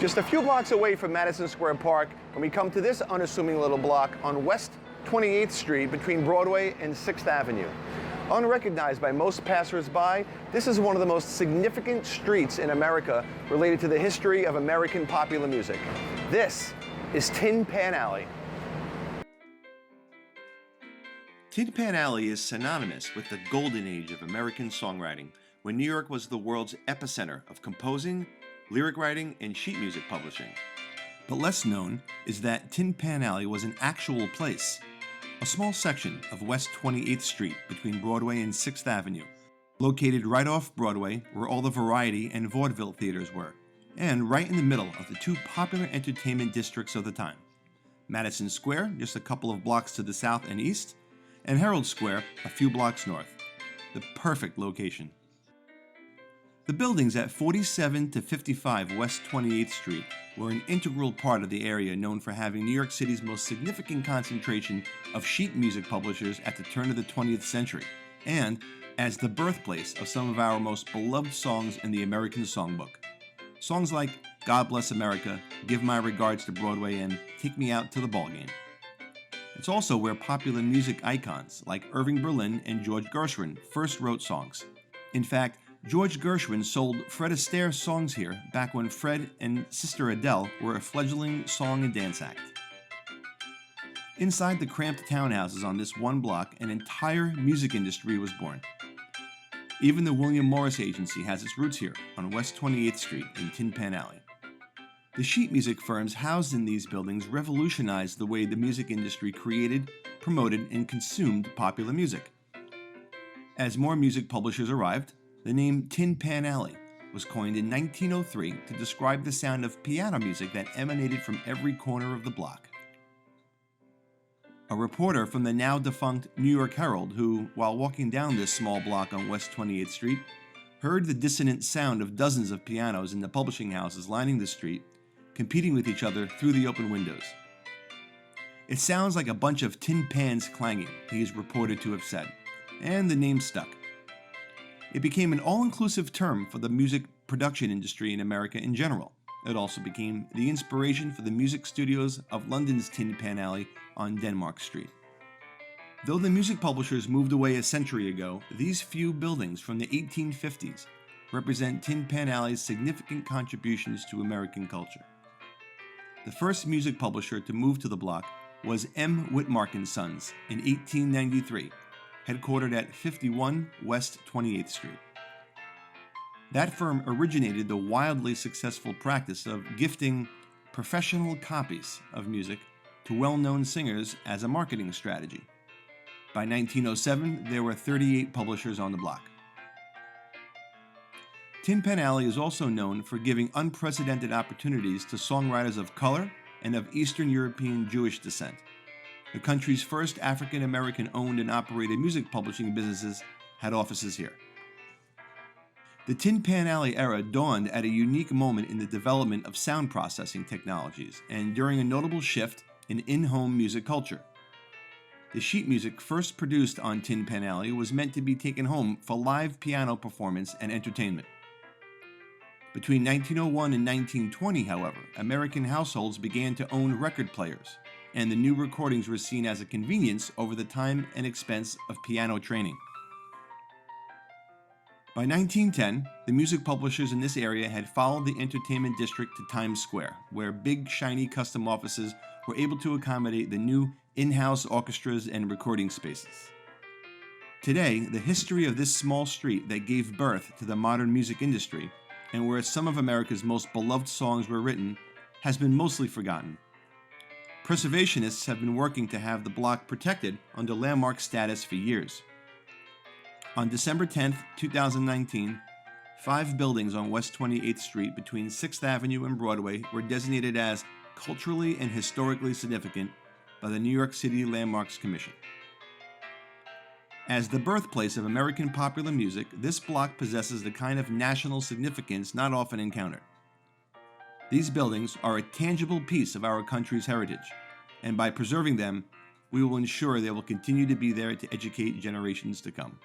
Just a few blocks away from Madison Square Park, when we come to this unassuming little block on West 28th Street between Broadway and Sixth Avenue. Unrecognized by most passers-by, this is one of the most significant streets in America related to the history of American popular music. This is Tin Pan Alley. Tin Pan Alley is synonymous with the golden age of American songwriting, when New York was the world's epicenter of composing, lyric writing, and sheet music publishing. But less known is that Tin Pan Alley was an actual place, a small section of West 28th Street between Broadway and Sixth Avenue, located right off Broadway where all the variety and vaudeville theaters were, and right in the middle of the two popular entertainment districts of the time, Madison Square, just a couple of blocks to the south and east, and Herald Square, a few blocks north. The perfect location. The buildings at 47 to 55 West 28th Street were an integral part of the area known for having New York City's most significant concentration of sheet music publishers at the turn of the 20th century, and as the birthplace of some of our most beloved songs in the American songbook. Songs like God Bless America, Give My Regards to Broadway, and Take Me Out to the Ballgame. It's also where popular music icons like Irving Berlin and George Gershwin first wrote songs. In fact, George Gershwin sold Fred Astaire's songs here back when Fred and Sister Adele were a fledgling song and dance act. Inside the cramped townhouses on this one block, an entire music industry was born. Even the William Morris Agency has its roots here on West 28th Street in Tin Pan Alley. The sheet music firms housed in these buildings revolutionized the way the music industry created, promoted, and consumed popular music. As more music publishers arrived, the name Tin Pan Alley was coined in 1903 to describe the sound of piano music that emanated from every corner of the block. A reporter from the now-defunct New York Herald who, while walking down this small block on West 28th Street, heard the dissonant sound of dozens of pianos in the publishing houses lining the street, competing with each other through the open windows. "It sounds like a bunch of tin pans clanging," he is reported to have said, and the name stuck. It became an all-inclusive term for the music production industry in America in general. It also became the inspiration for the music studios of London's Tin Pan Alley on Denmark Street. Though the music publishers moved away a century ago, these few buildings from the 1850s represent Tin Pan Alley's significant contributions to American culture. The first music publisher to move to the block was M. Whitmark & Sons in 1893, headquartered at 51 West 28th Street. That firm originated the wildly successful practice of gifting professional copies of music to well-known singers as a marketing strategy. By 1907, there were 38 publishers on the block. Tin Pan Alley is also known for giving unprecedented opportunities to songwriters of color and of Eastern European Jewish descent. The country's first African-American owned and operated music publishing businesses had offices here. The Tin Pan Alley era dawned at a unique moment in the development of sound processing technologies and during a notable shift in in-home music culture. The sheet music first produced on Tin Pan Alley was meant to be taken home for live piano performance and entertainment. Between 1901 and 1920, however, American households began to own record players, and the new recordings were seen as a convenience over the time and expense of piano training. By 1910, the music publishers in this area had followed the entertainment district to Times Square, where big, shiny custom offices were able to accommodate the new in-house orchestras and recording spaces. Today, the history of this small street that gave birth to the modern music industry, and where some of America's most beloved songs were written, has been mostly forgotten. Preservationists have been working to have the block protected under landmark status for years. On December 10, 2019, 5 buildings on West 28th Street between 6th Avenue and Broadway were designated as culturally and historically significant by the New York City Landmarks Commission. As the birthplace of American popular music, this block possesses the kind of national significance not often encountered. These buildings are a tangible piece of our country's heritage, and by preserving them, we will ensure they will continue to be there to educate generations to come.